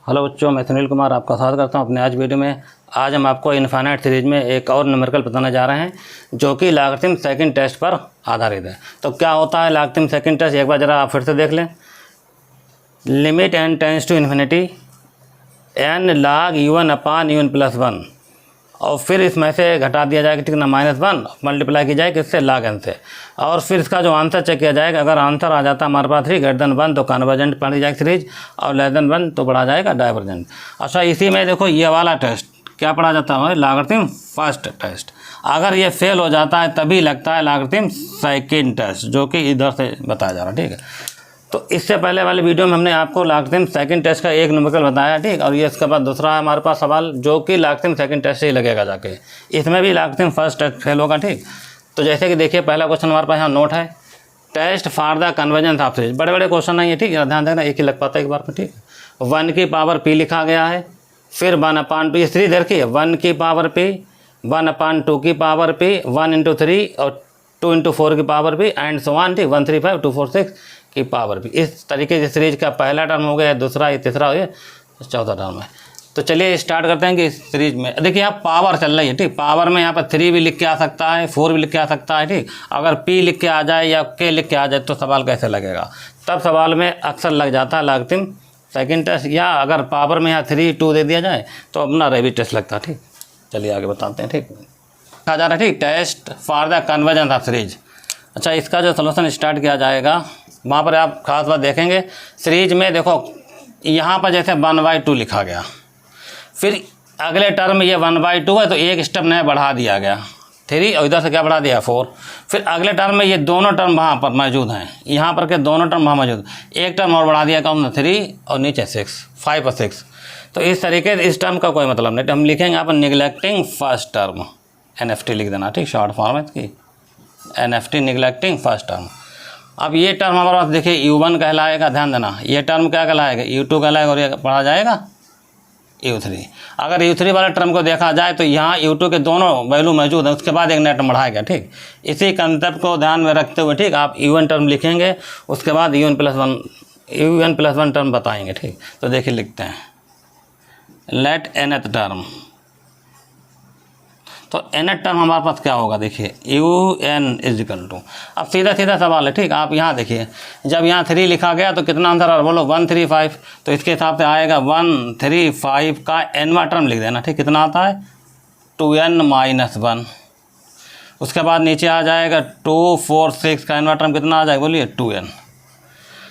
Hello बच्चों, मैं सुनील कुमार आपका स्वागत करता हूं अपने आज वीडियो में। आज हम आपको इनफाइनाइट सीरीज में एक और न्यूमेरिकल बताने जा रहे हैं जो कि लॉगरिथम सेकंड टेस्ट पर आधारित है। तो क्या होता है लॉगरिथम सेकंड टेस्ट, एक बार ज़रा आप फिर से देख लें। Limit n tends to infinity n log u1 upon u1 plus 1, और फिर इसमें से घटा दिया जाएगा, ठीक ना, -1 मल्टीप्लाई की जाएगी इससे log n से, और फिर इसका जो आंसर चेक किया जाएगा। अगर आंसर आ जाता है हमारे पास 3 > 1 तो कन्वर्जेंट पढ़ी जाएगी सीरीज, और <1 तो पढ़ा जाएगा डाइवर्जेंट। अच्छा, इसी में देखो ये वाला टेस्ट क्या पढ़ा जाता है, लॉगरिथम फर्स्ट टेस्ट। अगर ये फेल हो जाता है तभी लगता है लॉगरिथम सेकंड टेस्ट, जो कि इधर से बताया जा रहा है, ठीक है। तो इससे पहले वाले वीडियो में हमने आपको लॉगरिथम सेकंड टेस्ट का एक न्यूमेरिकल बताया, ठीक, और ये इसके बाद दूसरा है हमारे पास सवाल जो कि लॉगरिथम सेकंड टेस्ट से ही लगेगा जाके। इसमें भी लॉगरिथम फर्स्ट टेस्ट फेल होगा, ठीक। तो जैसे कि देखिए पहला क्वेश्चन हमारे पास यहाँ नोट है, test for the convergence of series. बड़े बड़े क्वेश्चन नहीं है, ठीक है, ध्यान देना, एक ही लग पाता है एक बार में, ठीक। 1 की पावर p लिखा गया है, फिर 1/2 ये सीरीज देखिए, 1 की पावर p, 1/2 की पावर p, 1 × 3 और 2 × 4 की power p and so on, ठीक, 1 3 5 2 4 6 की पावर p। इस तरीके से सीरीज का पहला टर्म हो गया, दूसरा, ये तीसरा हो गया, चौथा टर्म है। तो चलिए स्टार्ट करते हैं कि इस सीरीज में देखिए यहाँ पावर चल रही है, ठीक। पावर में यहाँ पर 3 भी लिख के आ सकता है, 4 भी लिख के आ सकता है, ठीक। अगर p लिख के आ जाए या k लिख के आ जाए तो सवाल कैसे लगेगा, तब सवाल में अक्सर लग जाता है लॉगरिथम सेकंड टेस्ट। या अगर पावर में यहाँ 3 2 दे दिया जाए तो अपना रेवी टेस्ट लगता है, ठीक। चलिए आगे बताते हैं, ठीक। कहा जा रहा है, ठीक, test for the convergence of series. अच्छा, इसका जो सोल्यूशन स्टार्ट किया जाएगा वहाँ पर आप खास बात देखेंगे, सीरीज में देखो यहाँ पर जैसे 1/2 लिखा गया, फिर अगले टर्म में ये 1/2 है तो एक स्टेप नया बढ़ा दिया गया 3, और इधर से क्या बढ़ा दिया 4। फिर अगले टर्म में ये दोनों टर्म वहाँ पर मौजूद हैं, यहाँ पर के दोनों टर्म वहाँ मौजूद, एक टर्म और बढ़ा दिया कौन, 3 और नीचे 6, 5 और 6। तो इस तरीके से इस टर्म का कोई मतलब नहीं, हम लिखेंगे यहाँ पर निगलेक्टिंग फर्स्ट टर्म, NFT लिख देना, ठीक, शॉर्ट फॉर्म है इसकी, NFT निगलेक्टिंग फर्स्ट टर्म। अब ये टर्म हमारे पास देखिए U1 कहलाएगा, ध्यान देना, ये टर्म क्या कहलाएगा, U2 कहलाएगा, और ये पढ़ा जाएगा U3। अगर U3 वाले टर्म को देखा जाए तो यहाँ U2 के दोनों वैल्यू मौजूद है, उसके बाद एक नया टर्म बढ़ाएगा, ठीक। इसी कंसेप्ट को ध्यान में रखते हुए, ठीक, आप U1 टर्म लिखेंगे, उसके बाद UN + 1 टर्म बताएंगे, ठीक। तो देखिए लिखते हैं, लेट nth टर्म, तो nth टर्म हमारे पास क्या होगा, देखिए UN = अब सीधा सीधा सवाल है, ठीक। आप यहाँ देखिए, जब यहाँ 3 लिखा गया तो कितना आंसर आ रहा, बोलो 1 3 5, तो इसके हिसाब से आएगा 1 3 5 का nवां टर्म लिख देना, ठीक। कितना आता है 2n - 1। उसके बाद नीचे आ जाएगा 2 4 6 का nवां टर्म कितना आ जाएगा, बोलिए 2n।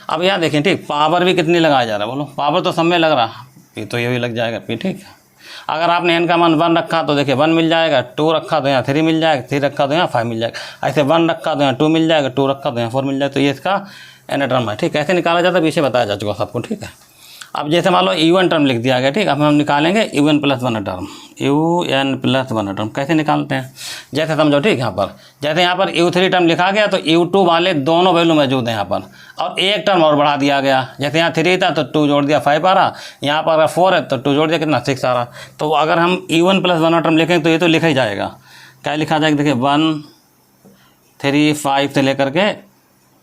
अब यहाँ देखें, ठीक, पावर भी कितनी लगाया जा रहा है, बोलो, पावर तो सब में लग रहा, p तो ये भी लग जाएगा p, ठीक। अगर आपने n का मान 1 रखा तो देखिए 1 मिल जाएगा, 2 रखा तो यहाँ 3 मिल जाएगा, 3 रखा तो यहाँ 5 मिल जाएगा, ऐसे 1 रखा तो यहाँ 2 मिल जाएगा, 2 रखा तो यहाँ 4 मिल जाएगा। तो ये इसका n टर्म है, ठीक। कैसे निकाला जाता है पीछे बताया जा चुका सबको, ठीक है। अब जैसे मान लो U1 टर्म लिख दिया गया, ठीक। अब हम निकालेंगे UN + 1 टर्म, UN + 1 टर्म कैसे निकालते हैं, जैसे समझो, ठीक। यहाँ पर जैसे यहाँ पर U3 टर्म लिखा गया तो U2 वाले दोनों वैल्यू मौजूद हैं यहाँ पर, और एक टर्म और बढ़ा दिया गया, जैसे यहाँ 3 था तो 2 जोड़ दिया 5 आ रहा, यहाँ पर अगर 4 है तो 2 जोड़ दिया कितना 6 आ रहा। तो अगर हम UN + 1 टर्म लिखेंगे तो ये तो लिखा ही जाएगा, क्या लिखा जाएगा, देखिए 1 3 5 से लेकर के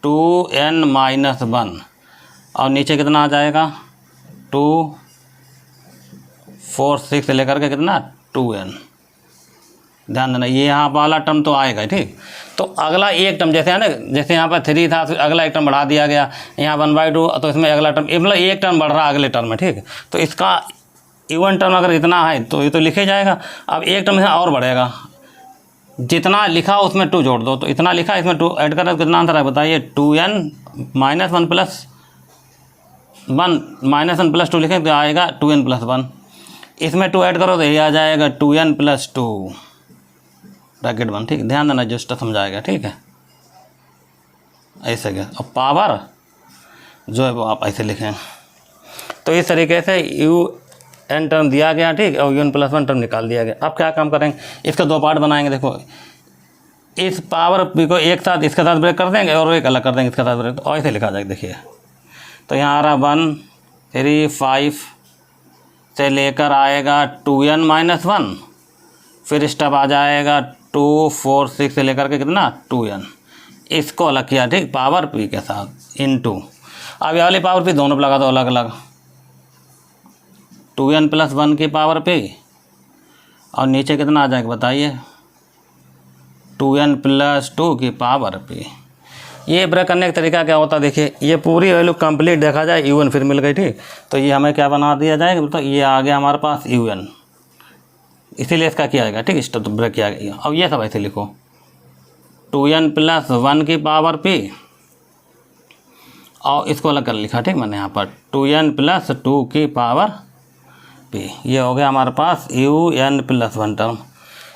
2n - 1, और नीचे कितना आ जाएगा 2 4 6 से लेकर के कितना 2n। ध्यान देना, ये यहाँ वाला टर्म तो आएगा, ठीक। तो अगला एक टर्म जैसे है ना, जैसे यहाँ पर 3 था तो अगला एक टर्म बढ़ा दिया गया, यहाँ 1/2, तो इसमें अगला टर्म, मतलब एक टर्म बढ़ रहा अगले टर्म में, ठीक। तो इसका इवन टर्म अगर इतना है तो ये तो लिखे जाएगा। अब एक टर्म यहाँ और बढ़ेगा, जितना लिखा उसमें 2 जोड़ दो, तो इतना लिखा इसमें 2 ऐड कर, कितना आंसर है बताइए, 2n - 1 + 2 लिखें तो आएगा 2n + 1। इसमें 2 ऐड करो तो ये आ जाएगा 2n + 2 ब्रैकेट 1, ठीक। ध्यान देना, जस्ट समझाएगा, ठीक है, ऐसे क्या। अब पावर जो है वो आप ऐसे लिखें। तो इस तरीके से UN टर्म दिया गया, ठीक, और UN + 1 टर्म निकाल दिया गया। अब क्या काम करेंगे, इसका 2 पार्ट बनाएंगे। देखो, इस पावर p को एक साथ इसके साथ ब्रेक कर देंगे और एक अलग कर देंगे इसके साथ ब्रेक, तो ऐसे लिखा जाएगा, देखिए। तो यहाँ आ रहा 1 3 5 से लेकर आएगा 2n - 1, फिर स्टेप आ जाएगा 2 4 6 से लेकर के कितना 2n, इसको अलग किया, ठीक, पावर p के साथ इनटू। अब ये वाली पावर p दोनों पर लगा दो अलग अलग, 2n + 1 की पावर p और नीचे कितना आ जाएगा बताइए 2n + 2 की पावर p। ये ब्रेक करने का तरीका क्या होता है देखिए, ये पूरी वैल्यू कंप्लीट देखा जाए un फिर मिल गई ठीक। तो ये हमें क्या बना दिया जाएगा तो ये आ गया हमारे पास un, इसीलिए इसका किया जाएगा ठीक, स्टॉप ब्रेक किया गया। अब ये सब ऐसे लिखो 2n + 1 की पावर p और इसको अलग कर लिखा ठीक मैंने यहाँ पर 2n + 2 की पावर p। ये हो गया हमारे पास un + 1 टर्म।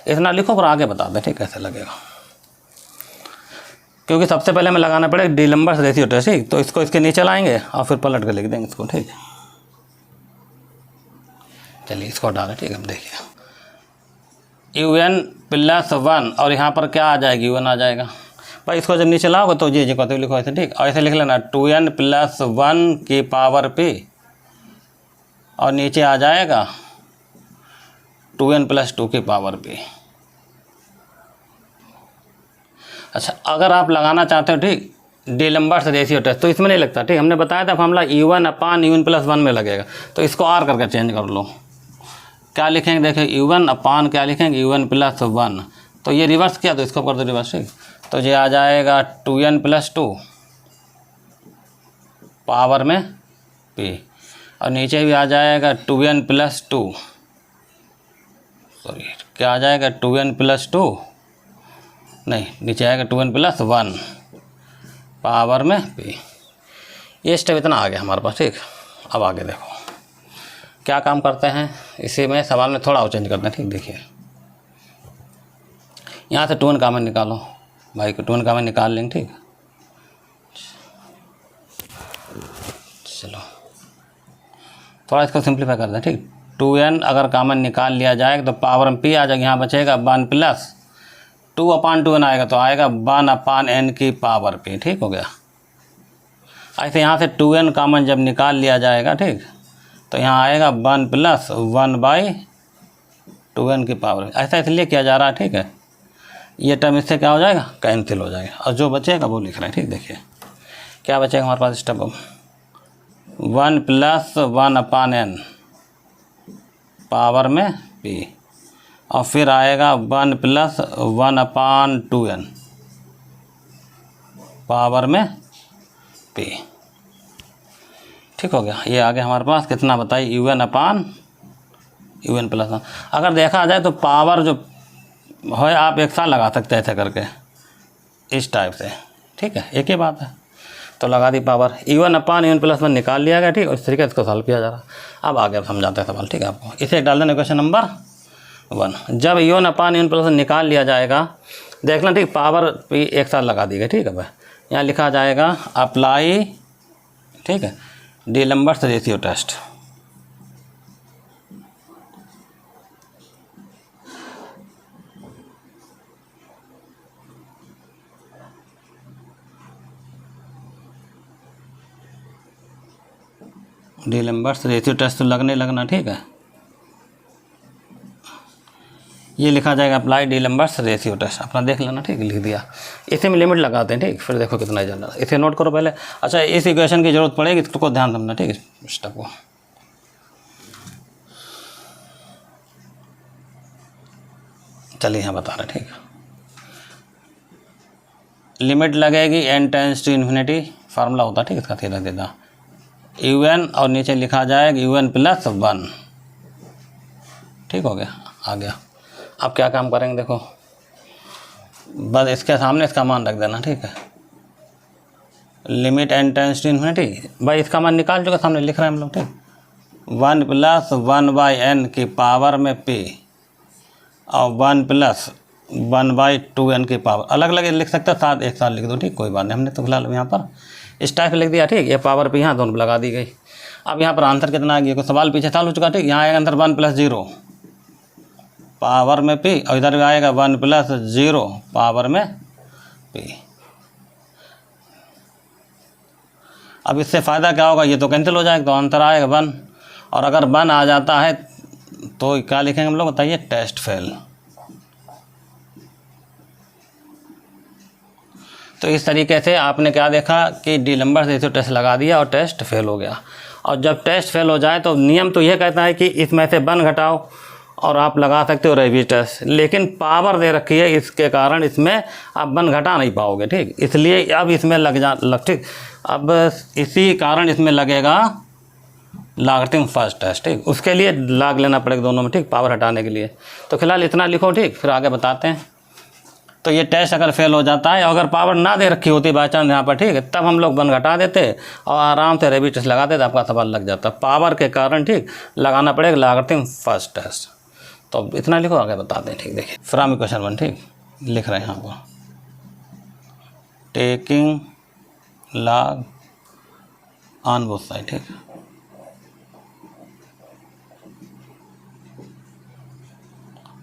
इतना लिखो और आगे बता दें ठीक कैसे लगेगा, क्योंकि सबसे पहले हमें लगाना पड़ेगा डीलम्बर्स रेशियो टेस्ट ठीक। तो इसको इसके नीचे लाएंगे और फिर पलट कर लिख देंगे इसको ठीक। चलिए इसको हटा दें ठीक है। अब देखिए un + 1 और यहाँ पर क्या आ जाएगी un आ जाएगा भाई। इसको जब नीचे लाओगे तो जी कहते लिखो ऐसे ठीक, और ऐसे लिख लेना 2n + 1 की पावर p और नीचे आ जाएगा 2n + 2 की पावर p। अच्छा अगर आप लगाना चाहते हो ठीक डीलम्बर्स रेशियो टेस्ट तो इसमें नहीं लगता ठीक। हमने बताया था फॉर्मूला un/un + 1 में लगेगा, तो इसको r करके चेंज कर लो। क्या लिखेंगे देखिए un/ क्या लिखेंगे un + 1, तो ये रिवर्स किया तो इसको कर दो रिवर्स ठीक। तो ये आ जाएगा 2n + 2 पावर में p और नीचे भी आ जाएगा 2n + 2 सॉरी क्या आ जाएगा 2n + 2 नहीं नीचे आएगा 2n + 1 पावर में p। ये स्टेप इतना आ गया हमारे पास ठीक। अब आगे देखो क्या काम करते हैं, इसी में सवाल में थोड़ा और चेंज करते हैं ठीक। देखिए यहाँ से 2n कॉमन निकालो भाई को 2n कॉमन निकाल लेंगे ठीक। चलो थोड़ा इसको सिंप्लीफाई कर दें ठीक। 2n अगर कॉमन निकाल लिया जाएगा तो पावर में p आ जाएगा, यहाँ बचेगा 1 + 2/2n आएगा तो आएगा 1/n की पावर p ठीक हो गया। ऐसे यहाँ से 2n कॉमन जब निकाल लिया जाएगा ठीक तो यहाँ आएगा 1 + 1/2n की पावर। ऐसा इसलिए किया जा रहा है ठीक है, ये टर्म इससे क्या हो जाएगा कैंसिल हो जाएगा और जो बचेगा वो लिख रहे हैं ठीक। देखिए क्या बचेगा हमारे पास स्टेप 1 + 1/n पावर में p और फिर आएगा 1 + 1/2n पावर में p ठीक हो गया। ये आगे हमारे पास कितना बताइए un + 1। अगर देखा जाए तो पावर जो है आप एक साथ लगा सकते हैं ऐसे करके इस टाइप से ठीक है, एक ही बात है। तो लगा दी पावर un + 1 निकाल लिया गया ठीक, और इस तरीके से इसको सॉल्व किया जा रहा। अब आगे समझाते हैं सवाल ठीक है आपको। इसे डाल देना क्वेश्चन नंबर 1। जब un + 1 निकाल लिया जाएगा देखना ठीक, पावर भी एक साथ लगा दी गई ठीक है भाई। यहाँ लिखा जाएगा अप्लाई ठीक है डीलम्बर्स रेशियो टेस्ट। डीलम्बर्स रेशियो टेस्ट तो लगना ठीक है। ये लिखा जाएगा अप्लाई डीलम्बर्स रेशियो टेस्ट, अपना देख लेना ठीक, लिख दिया। इसी में लिमिट लगाते हैं ठीक, फिर देखो कितना जाना, इसे नोट करो पहले। अच्छा इस इक्वेशन की जरूरत पड़ेगी इसको ध्यान रखना ठीक है स्टेप को। चलिए यहाँ बता रहे ठीक है। लिमिट लगेगी n tends to infinity, formula होता है ठीक इसका सीधा सीधा un और नीचे लिखा जाएगा un + 1 ठीक हो गया। आ गया। अब क्या काम करेंगे देखो, बस इसके सामने इसका मान रख देना ठीक है। Limit n tends to infinity, भाई इसका मान निकाल चुके सामने लिख रहे हैं हम लोग ठीक। 1 + 1/n की पावर में p और 1 + 1/2n की पावर, अलग अलग लिख सकते हैं, साथ एक साथ लिख दो ठीक, कोई बात नहीं। हमने तो फिलहाल यहाँ पर इस टाइप लिख दिया ठीक। ये पावर पे यहाँ दोनों लगा दी गई। अब यहाँ पर आंसर कितना आ गया, कोई सवाल पीछे साल हो चुका ठीक। यहाँ आएगा आंसर 1 + 0 पावर में p और इधर भी आएगा 1 + 0 पावर में p। अब इससे फ़ायदा क्या होगा, ये तो कैंसिल हो जाएगा तो आंसर आएगा 1, और अगर 1 आ जाता है तो क्या लिखेंगे हम लोग बताइए टेस्ट फेल। तो इस तरीके से आपने क्या देखा कि डीलम्बर्स रेशियो टेस्ट लगा दिया और टेस्ट फेल हो गया। और जब टेस्ट फेल हो जाए तो नियम तो यह कहता है कि इसमें से 1 घटाओ और आप लगा सकते हो रेजिस्टेंस, लेकिन पावर दे रखी है, इसके कारण इसमें आप 1 घटा नहीं पाओगे। ठीक, इसलिए अब इसमें ठीक, अब इसी कारण इसमें लगेगा लॉगरिथम फर्स्ट टेस्ट। ठीक, उसके लिए लॉग लेना पड़ेगा दोनों में। ठीक, पावर हटाने के लिए। तो फिलहाल इतना लिखो। ठीक, फिर आगे बताते हैं। तो ये टेस्ट अगर फेल हो जाता है, अगर पावर ना दे रखी होती बाई चांस यहाँ पर, ठीक है, तब हम लोग 1 घटा देते और आराम से रेबी टेस्ट लगाते तो आपका सवाल लग जाता। पावर के कारण ठीक लगाना पड़ेगा लॉगरिथम फर्स्ट टेस्ट। तो इतना लिखो, आगे बताते हैं। ठीक, देखिए फ्रॉम इक्वेशन 1, ठीक लिख रहे हैं यहाँ पर, taking log on both side. ठीक,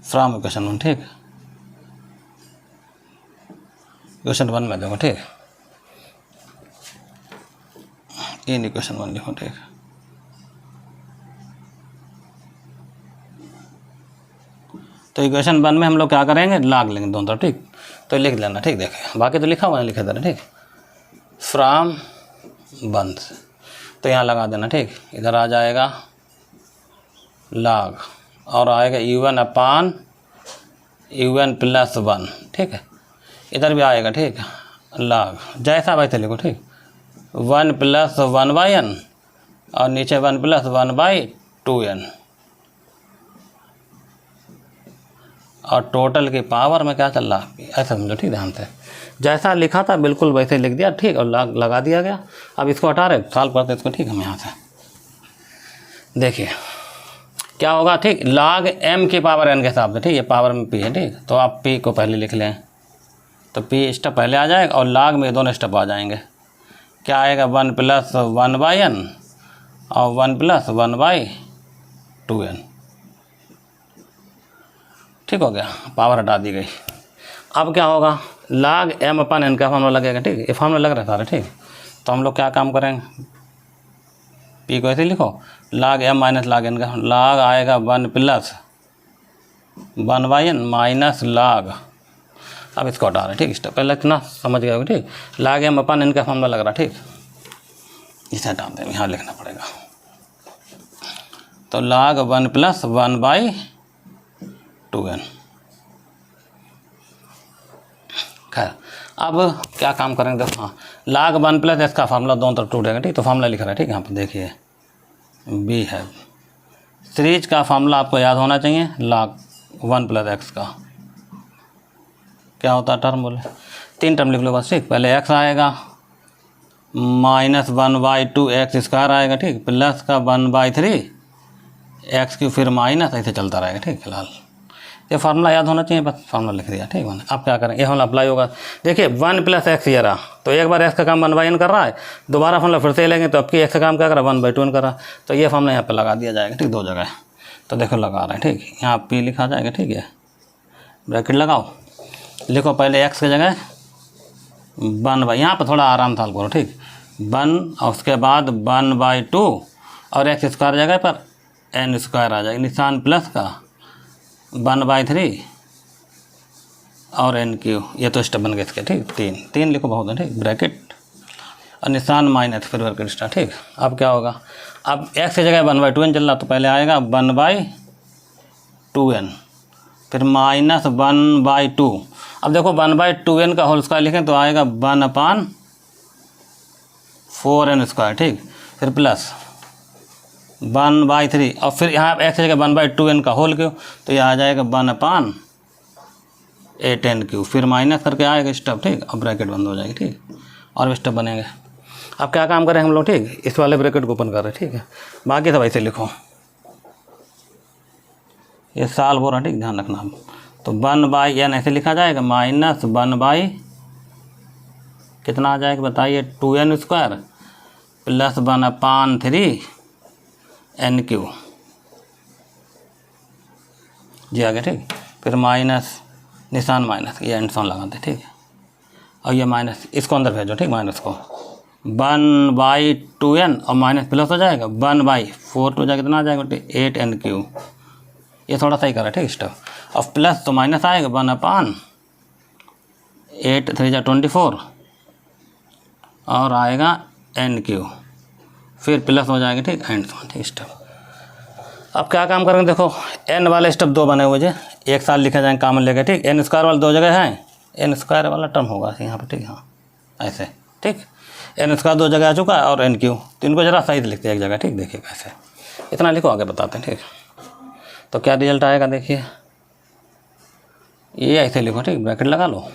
फ्रॉम इक्वेशन 1, ठीक इक्वेशन 1 में देखो। ठीक, इन इक्वेशन 1 लिखो। ठीक, तो इक्वेशन 1 में हम लोग क्या करेंगे, लॉग लेंगे दोनों तरफ। ठीक, तो लिख लेना। ठीक, देखें बाकी तो लिखा हुआ है, लिखे देना। ठीक, फ्रॉम 1 तो यहाँ लगा देना। ठीक, इधर आ जाएगा लॉग और आएगा UN अपान UN प्लस 1। ठीक है, इधर भी आएगा। ठीक, लॉग जैसा वैसे लिखो। ठीक, 1 प्लस 1/n और नीचे 1 प्लस 1/2n और टोटल की पावर में क्या चल रहा है ऐसा समझो। ठीक, ध्यान से जैसा लिखा था बिल्कुल वैसे लिख दिया। ठीक, और लॉग लगा दिया गया। अब इसको हटा रहे, सॉल्व करते इसको। ठीक, हम यहाँ से देखिए क्या होगा। ठीक, log m की पावर n के हिसाब से। ठीक, ये पावर में p है। ठीक, तो आप p को पहले लिख लें, तो p स्टेप पहले आ जाएगा और log में दोनों स्टेप आ जाएंगे। क्या आएगा, 1 प्लस 1/n और 1 प्लस 1/2n। ठीक हो गया, पावर हटा दी गई। अब क्या होगा, log m अपन n का फॉर्मूला लगेगा। ठीक, ये फॉर्मूला लग रहा है सारे। ठीक, तो हम लोग क्या काम करेंगे, p को ऐसे लिखो, log m minus log n का log आएगा 1 प्लस 1/n माइनस log। अब इसको हटा रहे। ठीक, स्टेप पहले इतना समझ गए हो। ठीक, log m अपन n का फॉर्मूला लग रहा। ठीक, इसे हटा दें, यहाँ लिखना पड़ेगा। तो log 1 प्लस 1/2n। खैर अब क्या काम करेंगे, देखो हाँ, log 1 प्लस इसका फार्मूला दोनों तरफ टूटेगा। ठीक, तो फार्मूला लिख रहा है। ठीक, यहाँ पर देखिए बी है, सीरीज का फार्मूला आपको याद होना चाहिए। log 1 प्लस एक्स का क्या होता है, टर्म बोले 3 टर्म लिख लो बस। ठीक, पहले x आएगा माइनस 1/2 एक्स स्क्वायर आएगा। ठीक, प्लस का 1/3 एक्स क्यू, फिर माइनस, ऐसे चलता रहेगा। ठीक, फिलहाल ये फार्मूला याद होना चाहिए, बस फार्मूला लिख दिया। ठीक है, अब क्या करें, ये फार्मूला अप्लाई होगा। देखिए 1 प्लस एक्स ये रहा, तो एक बार एक्स का काम 1/n कर रहा है, दोबारा फार्मूला फिर से लेंगे तो अब की एक्स का काम क्या कर रहा है, 1/2n कर रहा है। तो ये फार्मूला यहाँ पे लगा दिया जाएगा। ठीक, 2 जगह। तो देखो लगा रहे हैं। ठीक, यहाँ p लिखा जाएगा। ठीक है, ब्रैकेट लगाओ, लिखो पहले x की जगह 1/, यहाँ पर थोड़ा आराम साल करो। ठीक, 1 और उसके बाद 1/2 और एक्स स्क्वायर जगह पर n स्क्वायर आ जाएगा, निशान प्लस का 1/3 और n3। ये तो स्टेप बन गए इसके। ठीक, 3 लिखो बहुत है। ठीक, ब्रैकेट और निशान माइनस, फिर ब्रैकेट स्टार्ट। ठीक, अब क्या होगा, अब x की जगह 1/2n चल रहा, तो पहले आएगा 1/2n फिर माइनस 1/2। अब देखो 1/2n का होल स्क्वायर लिखें तो आएगा 1/4n स्क्वायर। ठीक, फिर प्लस 1/3 और फिर यहाँ x की जगह 1/2n का होल क्यों, तो ये आ जाएगा 1/8n3, फिर माइनस करके आएगा स्टेप। ठीक, अब ब्रैकेट बंद हो जाएगी। ठीक, और भी स्टेप बनेंगे। अब क्या काम करें हम लोग, ठीक, इस वाले ब्रैकेट को ओपन कर रहे हैं। ठीक है, बाकी सब ऐसे लिखो, ये साल हो रहा। ठीक, ध्यान रखना। तो 1/n ऐसे लिखा जाएगा, माइनस 1/ कितना आ जाएगा बताइए, 2n स्क्वायर प्लस 1/3 n3 जी आ गया। ठीक, फिर माइनस, निशान माइनस, ये एंड साउंड लगाते। ठीक है, और ये माइनस इसको अंदर भेजो। ठीक, माइनस को 1/2n और माइनस प्लस हो जाएगा 1/4 टू जाएगा, कितना आ जाएगा 8n3। ये थोड़ा सही करा। ठीक, स्टेप। अब प्लस तो माइनस आएगा 1/8 3 × 24 और आएगा n3, फिर प्लस हो जाएगा, ठीक, एंड ठीक स्टेप। अब क्या काम करेंगे, देखो n वाले स्टेप 2 बने हुए हैं, एक साथ लिखे जाएंगे कॉमन लेके, ठीक। n स्क्वायर वाला 2 जगह है, n स्क्वायर वाला टर्म होगा यहाँ पे, ठीक, हाँ ऐसे, ठीक। n स्क्वायर 2 जगह आ चुका है और n क्यू, तो इनको जरा सही से लिखते हैं एक जगह, ठीक। देखिए कैसे, इतना लिखो, आगे बताते हैं, ठीक। तो क्या रिजल्ट आएगा, देखिए ये ऐसे लिखो, ठीक, ब्रैकेट लगा लो,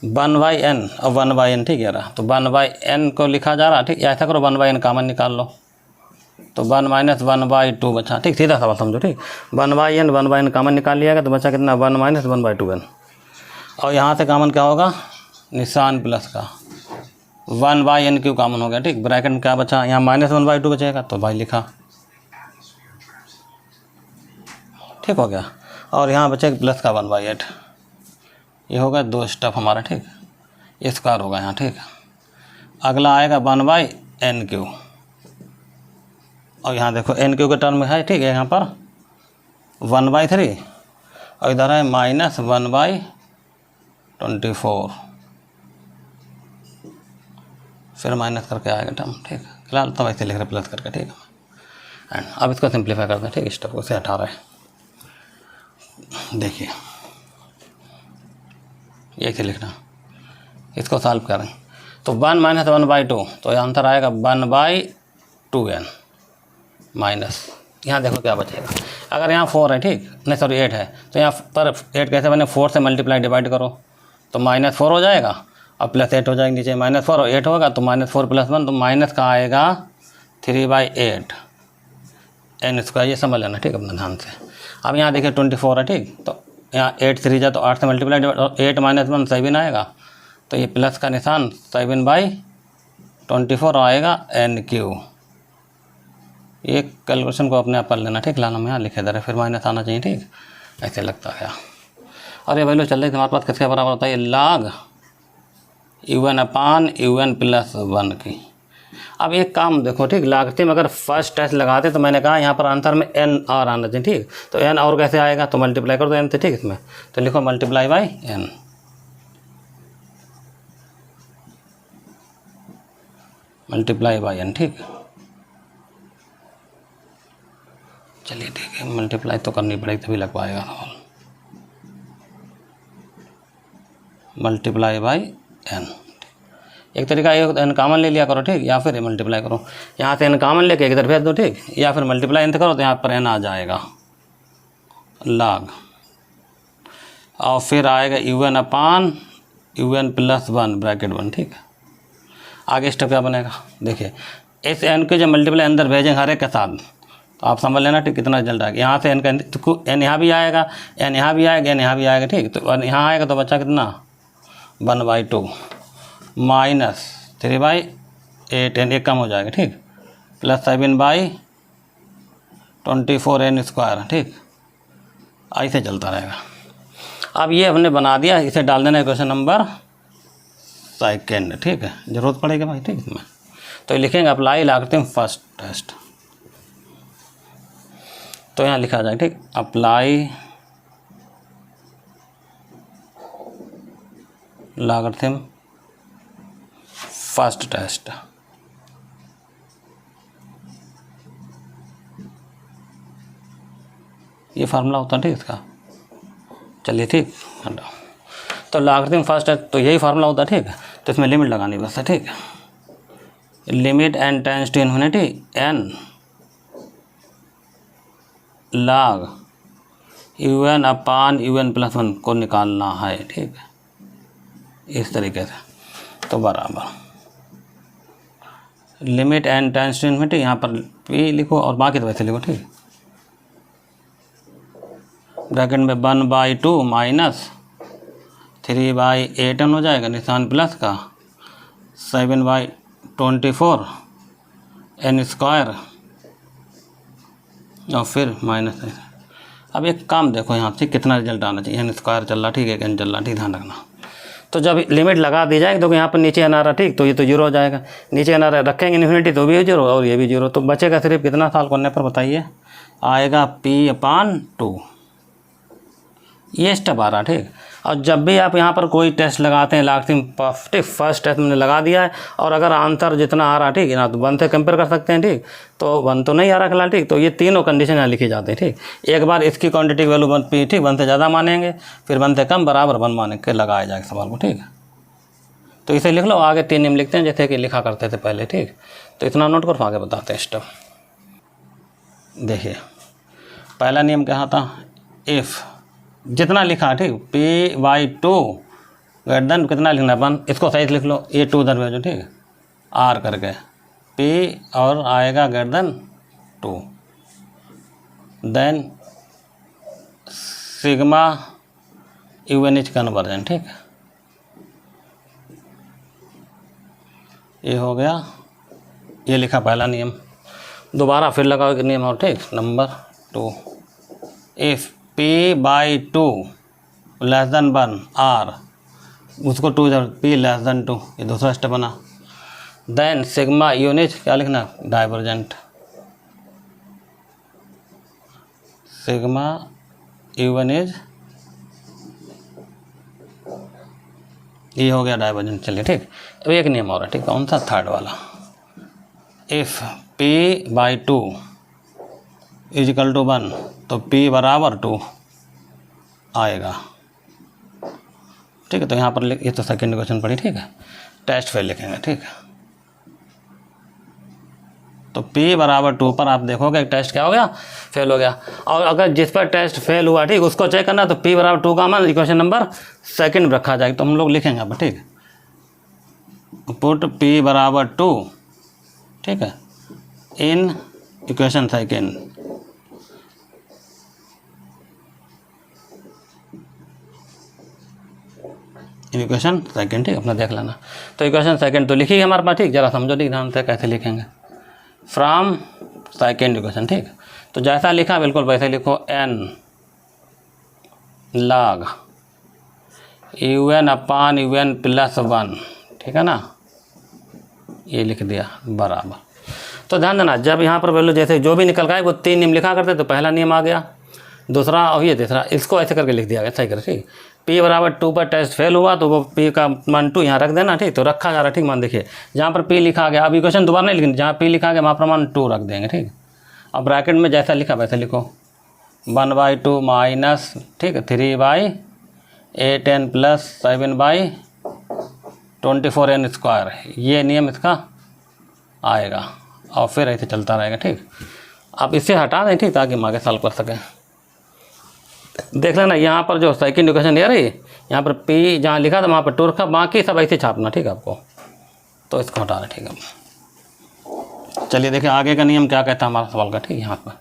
1/n और 1/n, ठीक है रहा। तो 1/n को लिखा जा रहा, ठीक, ऐसा करो 1/n कॉमन निकाल लो, तो 1 - 1/2 बचा, ठीक। सीधा सवाल समझो, ठीक। 1/n कॉमन निकाल लिया गया तो बचा कितना, 1 - 1/2n। और यहाँ से कॉमन क्या होगा, निशान प्लस का 1/n क्यों कॉमन हो गया, ठीक। ब्रैकेट में क्या बचा, यहाँ -1/2 बचेगा तो भाई लिखा, ठीक हो गया। और यहाँ बचेगा प्लस का 1/8। ये होगा 2 स्टेप हमारा, ठीक। ये स्क्वायर होगा यहाँ, ठीक। अगला आएगा 1/n क्यू, और यहाँ देखो n क्यू के टर्म में है, ठीक है, यहाँ पर 1/3 और इधर है -1/24, फिर माइनस करके आएगा टर्म, ठीक। फिलहाल तो वैसे लिख रहे प्लस करके, ठीक है। एंड अब इसको सिंप्लीफाई करते हैं, ठीक। स्टेप को से 18 है, देखिए ये से लिखना, इसको सॉल्व करें तो 1 - 1/2, तो आंसर आएगा 1/2n माइनस, यहाँ देखो क्या बचेगा। अगर यहाँ 4 है, ठीक, नहीं सॉरी 8 है, तो यहाँ पर 8 कैसे बने, 4 से मल्टीप्लाई डिवाइड करो तो -4 हो जाएगा और +8 हो जाएगा, नीचे -4 और 8 होगा तो -4 + 1, तो माइनस का आएगा 3/8 n स्क्वायर, ये समझ लेना, ठीक, अपना ध्यान से। अब यहाँ देखिए 24 है, ठीक, तो यहाँ 8 3 जा तो 8 से मल्टीप्लाई, और 8 - 1 7 आएगा, तो ये प्लस का निशान 7/24 आएगा n3। ये कैलकुलेशन को अपने आप कर लेना, ठीक। लाना में यहाँ लिखे दे रहे, फिर माइनस आना चाहिए, ठीक, ऐसे लगता है। और ये वैल्यू चल रही है हमारे पास किसके बराबर होता है, log UN/UN + 1 की। अब एक काम देखो, ठीक, लॉगरिथम अगर फर्स्ट टेस्ट लगाते तो मैंने कहा यहाँ पर आंसर में n और आना चाहिए, ठीक। तो n और कैसे आएगा, तो मल्टीप्लाई कर दो n से, ठीक। इसमें तो लिखो ×n, ×n, ठीक। चलिए ठीक है, मल्टीप्लाई तो करनी पड़ेगी तभी लग पाएगा, ×n। एक तरीका ये n कॉमन ले लिया करो, ठीक, या फिर मल्टीप्लाई करो, यहाँ से n कॉमन लेके इधर भेज दो, ठीक, या फिर मल्टीप्लाई n से करो तो यहाँ पर n आ जाएगा log, और फिर आएगा UN/UN + 1 ब्रैकेट 1, ठीक। आगे स्टेप क्या बनेगा, देखिए इस n के जो मल्टीप्लाई अंदर भेजेंगे हर एक के साथ, तो आप समझ लेना, ठीक, कितना रिजल्ट आएगा। यहाँ से n का n यहाँ भी आएगा, n यहाँ भी आएगा, n यहाँ भी आएगा, ठीक। तो यहाँ आएगा तो बच्चा कितना 1/2 माइनस 3/8, n एक कम हो जाएगा, ठीक, प्लस 7/24 n स्क्वायर, ठीक। ऐसे चलता रहेगा। अब ये हमने बना दिया, इसे डाल देना इक्वेशन नंबर 2, ठीक है, ज़रूरत पड़ेगी भाई, ठीक। इसमें तो लिखेंगे अप्लाई लॉगरिथम फर्स्ट टेस्ट, तो यहाँ लिखा जाए, ठीक, अप्लाई लॉगरिथम फर्स्ट टेस्ट। ये फार्मूला होता है, ठीक, इसका। चलिए ठीक, तो लॉगरिथम फर्स्ट टेस्ट तो यही फार्मूला होता है, ठीक। तो इसमें लिमिट लगानी बस है, ठीक। Limit n tends to infinity n log UN/UN + 1 को निकालना है, ठीक, इस तरीके से। तो बराबर limit n tends to infinity, यहाँ पर p लिखो और बाकी तो वैसे लिखो, ठीक। ब्रैकेट में 1/2 माइनस 3/8 हो जाएगा, निशान प्लस का 7/24 n स्क्वायर, और फिर माइनस। अब एक काम देखो यहाँ से कितना रिजल्ट आना चाहिए, n स्क्वायर चल रहा, ठीक है, n चल रहा, ठीक, ध्यान रखना। तो जब लिमिट लगा दी जाएगी तो यहाँ पर नीचे n आ रहा, ठीक, तो ये तो 0 हो जाएगा, नीचे n आ रहा, रखेंगे इन्फिनिटी तो भी 0 और ये भी 0, तो बचेगा सिर्फ कितना साल करने पर बताइए, आएगा p/2। ये स्टेप आ रहा, ठीक। और जब भी आप यहाँ पर कोई टेस्ट लगाते हैं लागरिथम ठीक, फर्स्ट टेस्ट मैंने लगा दिया है और अगर आंसर जितना आ रहा ठीक है ना तो 1 से कंपेयर कर सकते हैं ठीक, तो 1 तो नहीं आ रहा फिलहाल ठीक, तो ये तीनों कंडीशन यहाँ लिखी जाती है ठीक। एक बार इसकी क्वांटिटी वैल्यू 1 पी ठीक 1 से ज़्यादा मानेंगे, फिर 1 से कम बराबर 1 मान के लगाया जाएगा सवाल को ठीक। तो इसे लिख लो, आगे 3 नियम लिखते हैं जैसे कि लिखा करते थे पहले ठीक। तो इतना नोट करो, आगे बताते हैं स्टेप। देखिए पहला नियम क्या था, इफ़ जितना लिखा ठीक P/2 ग्रेटर देन कितना लिखना 1, इसको सही से लिख लो, ये 2 दरवेजो ठीक R करके P और आएगा greater than 2, then sigma UN conversion ठीक। ये हो गया, ये लिखा पहला नियम। दोबारा फिर लगाओ एक नियम और ठीक, number 2, if P/2 less than 1 R, उसको 2 P लेस देन 2, ये दूसरा स्टेप बना। देन सिग्मा UN क्या लिखना, डाइवर्जेंट, सिग्मा UN ये हो गया डाइवर्जेंट। चलिए ठीक, अब एक नियम और है ठीक, कौन सा, थर्ड वाला, इफ़ P/2 इजिकल टू 1 तो P बराबर 2 आएगा ठीक है। तो यहाँ पर ये तो सेकेंड क्वेश्चन पड़ी ठीक है, टेस्ट फेल लिखेंगे ठीक है। तो P बराबर 2 पर आप देखोगे टेस्ट क्या हो गया, फेल हो गया। और अगर जिस पर टेस्ट फेल हुआ ठीक उसको चेक करना, तो P बराबर 2 का मान इक्वेशन नंबर सेकंड में रखा जाएगा, तो हम लोग लिखेंगे अब ठीक, पुट P बराबर 2 ठीक है in equation second, equation second ठीक, अपना देख लेना। तो इक्वेशन सेकंड तो लिखी है हमारे पास ठीक, जरा समझो ठीक ध्यान से कैसे लिखेंगे, फ्रॉम सेकंड इक्वेशन ठीक। तो जैसा लिखा बिल्कुल वैसे लिखो, n log UN/UN प्लस 1 ठीक है ना, ये लिख दिया बराबर। तो ध्यान देना, जब यहाँ पर वैल्यू जैसे जो भी निकल गया वो 3 नियम लिखा करते, तो पहला नियम आ गया, दूसरा और ये तीसरा, इसको ऐसे करके लिख दिया गया सही कर ठीक। P बराबर 2 पर टेस्ट फेल हुआ तो वो P का मान 2 यहाँ रख देना ठीक, तो रखा जा रहा ठीक। मान देखिए जहाँ पर P लिखा गया, अब इक्वेशन दोबारा नहीं लिखनी, जहाँ P लिखा गया वहाँ पर मान 2 रख देंगे ठीक। अब ब्रैकेट में जैसा लिखा वैसे लिखो, 1/2 माइनस ठीक 3/8n प्लस 7/24n², ये नियम इसका आएगा और फिर ऐसे चलता रहेगा ठीक। आप इससे हटा दें ठीक, ताकि हम आगे सॉल्व कर सकें। देख लेना यहाँ पर जो सेकंड इक्वेशन ये रही, यहाँ पर P जहाँ लिखा था वहाँ पर 2 रखा, बाकी सब ऐसे छापना ठीक है आपको। तो इसको हटा दें ठीक है। चलिए देखिए आगे का नियम क्या कहता है हमारा सवाल का ठीक, यहाँ पर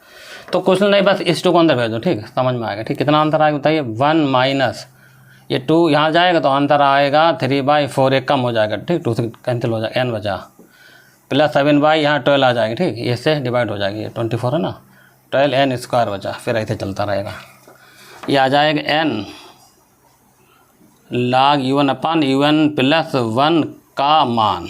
तो कुछ नहीं, बस इस 2 को अंदर भेज दो ठीक, समझ में आएगा ठीक। कितना आंसर आएगा बताइए, 1 माइनस ये 2 यहाँ जाएगा तो आंसर आएगा 3/4, एक कम हो जाएगा ठीक, 2 से कैंसिल हो जाएगा, n बचा, प्लस 7 यहाँ 12 आ जाएगी ठीक, इससे डिवाइड हो जाएगी, ये 24 है ना, 12n² बचा, फिर ऐसे चलता रहेगा। ये आ जाएगा n log UN/UN प्लस 1 का मान।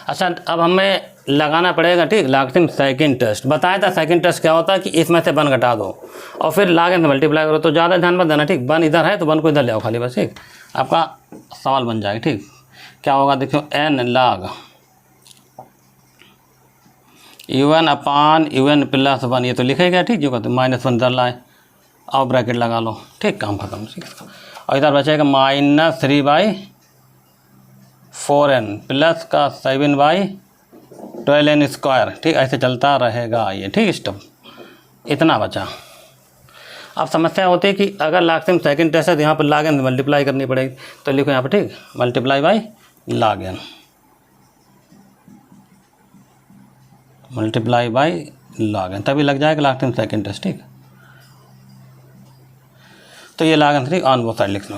अच्छा अब हमें लगाना पड़ेगा ठीक लागरिथम सेकंड टेस्ट। बताया था सेकंड टेस्ट क्या होता है कि इसमें से 1 घटा दो और फिर log n मल्टीप्लाई करो, तो ज़्यादा ध्यान मत देना ठीक, 1 इधर है तो 1 को इधर ले आओ खाली बस ठीक, आपका सवाल बन जाएगा ठीक। क्या होगा देखो, n log UN/UN प्लस 1, ये तो लिखेगा ठीक, जो कहते -1 इधर लाए और ब्रैकेट लगा लो ठीक, काम खत्म ठीक। और इधर बचेगा -3/4n प्लस का 7/12n² ठीक, ऐसे चलता रहेगा ये ठीक। स्टेप इतना बचा। अब समस्या होती है कि अगर लागरिथम सेकंड टेस्ट है तो यहाँ पर log n मल्टीप्लाई करनी पड़ेगी, तो लिखो यहाँ पर ठीक, multiply by log n, multiply by log n, तभी लग जाएगा लागरिथम सेकंड टेस्ट ठीक। तो ये log n ठीक ऑन वो साइड लिख लो।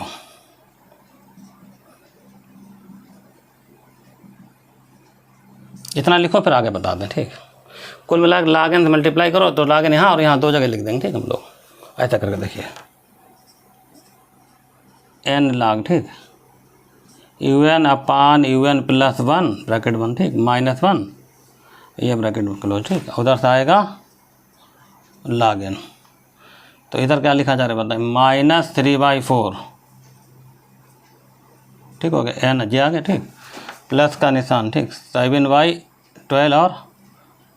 इतना लिखो फिर आगे बता दें ठीक। कुल मिला के log n मल्टीप्लाई करो तो log n यहाँ और यहाँ 2 जगह लिख देंगे ठीक हम लोग, ऐसा करके देखिए, n log ठीक UN/UN प्लस 1 ब्रैकेट 1 ठीक, -1 ये ब्रैकेट क्लोज ठीक, उधर से आएगा log n। तो इधर क्या लिखा जा रहा है बताएं, -3/4 ठीक हो गया, एन जे आ गया, ठीक, प्लस का निशान, ठीक, 7y12 और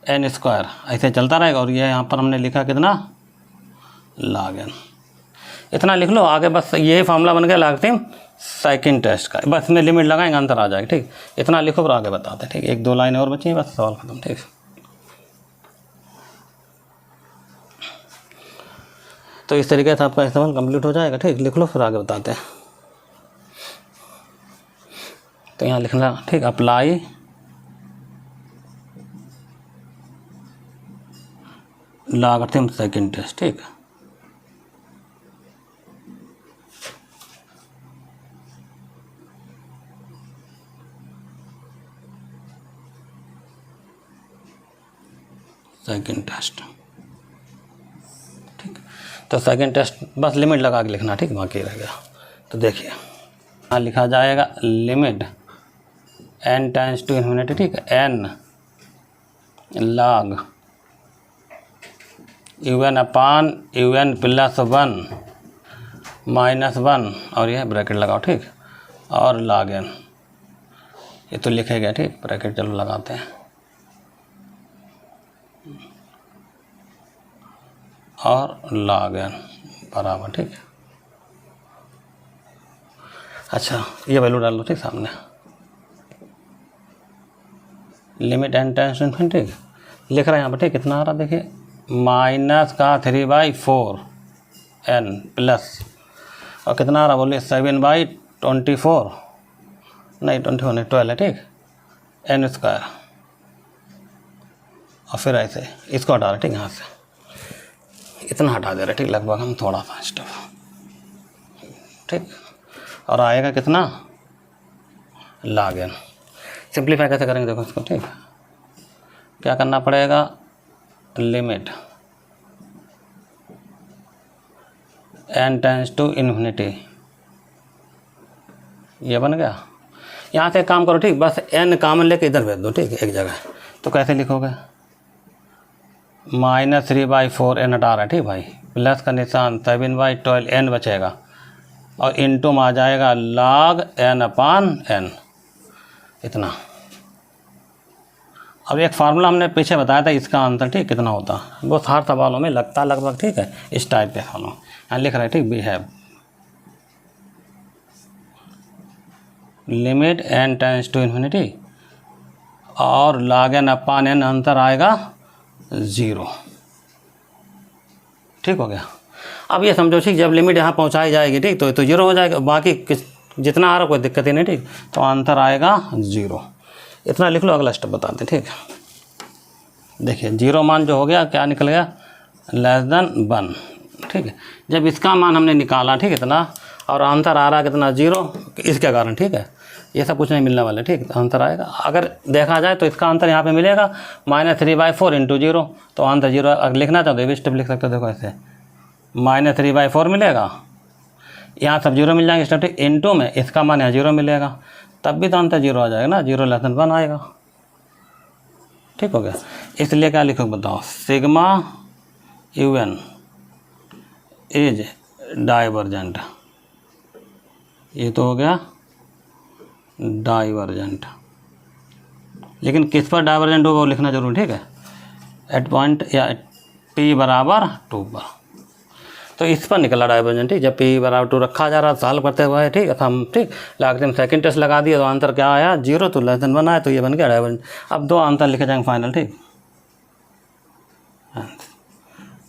एन स्क्वायर, ऐसे चलता रहेगा। और ये यहाँ पर हमने लिखा कितना, log n, इतना लिख लो। आगे बस यही फार्मूला बन गया लॉगरिथम सेकंड टेस्ट का, बस इसमें लिमिट लगाएंगे आंसर आ जाएगा, ठीक, इतना लिखो फिर आगे बताते हैं, ठीक, 1-2 लाइन और बची हैं बस, सवाल खत्म, ठीक। तो इस तरीके से आपका इस्तेमाल कंप्लीट हो जाएगा, ठीक, लिख लो फिर आगे बताते हैं। तो यहाँ लिखना, ठीक, अप्लाई लॉगरिथम सेकंड टेस्ट, ठीक, सेकंड टेस्ट, ठीक। तो सेकंड टेस्ट बस लिमिट लगा के लिखना, ठीक, बाकी रह गया। तो देखिए यहाँ लिखा जाएगा limit n tends to infinity, ठीक, n log un upon un plus 1 minus 1 और यह ब्रैकेट लगाओ, ठीक, और log n, ये तो लिखे गया, ठीक, ब्रैकेट चलो लगाते हैं, और log n बराबर, ठीक। अच्छा ये वैल्यू डाल लो, ठीक, सामने limit n tends to infinity लिख रहे हैं यहाँ पर, ठीक, कितना आ रहा है देखिए, माइनस का 3/4 n प्लस और कितना आ रहा बोलिए 7/24, नहीं 24 नहीं 12 है, ठीक, n स्क्वायर और फिर ऐसे इसको हटा रहे, ठीक, यहाँ से इतना हटा दे रहे, ठीक, लगभग हम थोड़ा सा स्टेप, ठीक, और आएगा कितना log n। सिंप्लीफाई कैसे करेंगे देखो इसको, ठीक, क्या करना पड़ेगा, limit n tends to infinity, ये बन गया। यहाँ से एक काम करो, ठीक, बस n कॉमन लेके इधर भेज दो, ठीक, एक जगह। तो कैसे लिखोगे, -3/4 n हटा रहा है, ठीक भाई, प्लस का निशान 7/12 n बचेगा और इनटू में आ जाएगा log n अपान n, इतना। अब एक फार्मूला हमने पीछे बताया था, इसका आंसर, ठीक, कितना होता, वो हर सवालों में लगता लगभग, ठीक है, इस टाइप के सवालों यहाँ लिख रहे हैं, ठीक, we have limit n tends to infinity और log n upon n, answer आएगा 0, ठीक हो गया। अब ये समझो, ठीक, जब लिमिट यहाँ पहुँचाई जाएगी, ठीक, तो 0 हो जाएगा, बाकी जितना आ रहा कोई दिक्कत ही नहीं, ठीक, तो आंसर आएगा 0, इतना लिख लो। अगला स्टेप बताते हैं, ठीक, देखिए 0 मान जो हो गया क्या निकल गया, <1, ठीक है। जब इसका मान हमने निकाला, ठीक, इतना, और आंसर आ रहा कितना 0, इसके कारण, ठीक है, ये सब कुछ नहीं मिलने वाला, ठीक, आंसर आएगा। अगर देखा जाए तो इसका आंसर यहाँ पे मिलेगा -3/4 × 0, तो आंसर 0। अगर लिखना चाहो तो ये भी स्टेप लिख सकते हो, देखो ऐसे -3/4 मिलेगा, यहाँ सब 0 मिल जाएंगे स्टेप, ठीक, इनटू में इसका मान यहाँ 0 मिलेगा, तब भी तो आंसर 0 आ जाएगा ना, 0<1 आएगा, ठीक हो गया। इसलिए क्या लिखो बताओ, सिग्मा un इज डाइवर्जेंट, ये तो हो गया डाइवर्जेंट, लेकिन किस पर डाइवर्जेंट होगा वो लिखना जरूर, ठीक है, एट पॉइंट या p बराबर 2 पर, तो इस पर निकला डाइवर्जेंट, ठीक, जब p बराबर 2 रखा जा रहा सॉल्व करते हुए, ठीक, हम, ठीक, लॉगरिथम सेकंड टेस्ट लगा दिया तो आंसर क्या आया 0, तो <1 आया, तो ये बन गया डाइवर्जेंट। अब 2 आंसर लिखे जाएंगे फाइनल, ठीक,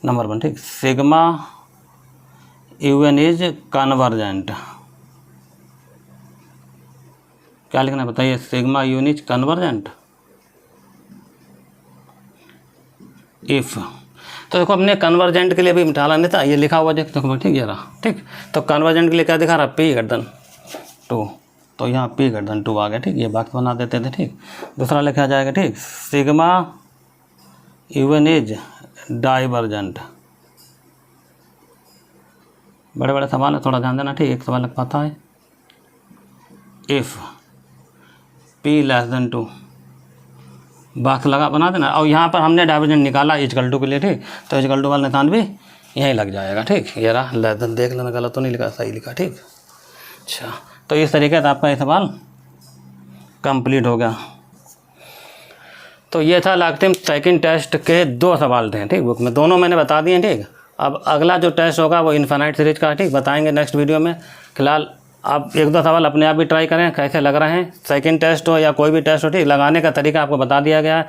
नंबर 1, ठीक, सिग्मा un इज कन्वर्जेंट, क्या लिखना है बताइए, sigma un is convergent if, तो देखो अपने कन्वर्जेंट के लिए भी मिटाला नहीं था, ये लिखा हुआ देखो, ठीक, ये रहा, ठीक, तो कन्वर्जेंट के लिए क्या दिखा रहा, p <2, तो यहाँ p <2 आ गया, ठीक, ये बॉक्स बना देते थे, ठीक। दूसरा लिखा जाएगा, ठीक, सिग्मा un इज डाइवर्जेंट, बड़े बड़े सवाल है, थोड़ा ध्यान देना, ठीक, एक सवाल लग पाता है, इफ़ p<2, बॉक्स लगा बना देना, और यहाँ पर हमने डाइवर्जेंट निकाला = के लिए, ठीक, तो = वाला निशान भी यहीं लग जाएगा, ठीक, ये रहा, देख लेना गलत तो नहीं लिखा, सही लिखा, ठीक। अच्छा तो इस तरीके से आपका ये सवाल कंप्लीट हो गया। तो ये था लागतिम सेकंड टेस्ट के 2 सवाल थे, ठीक, बुक में दोनों मैंने बता दिए, ठीक। अब अगला जो टेस्ट होगा वो इनफाइनाइट सीरीज का, ठीक, बताएंगे नेक्स्ट वीडियो में। फिलहाल आप 1-2 सवाल अपने आप भी ट्राई करें कैसे लग रहे हैं, सेकंड टेस्ट हो या कोई भी टेस्ट हो, ठीक, लगाने का तरीका आपको बता दिया गया है।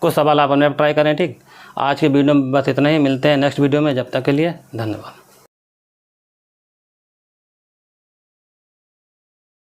कुछ सवाल आप अपने आप ट्राई करें, ठीक। आज की वीडियो में बस इतना ही, मिलते हैं नेक्स्ट वीडियो में, जब तक के लिए धन्यवाद।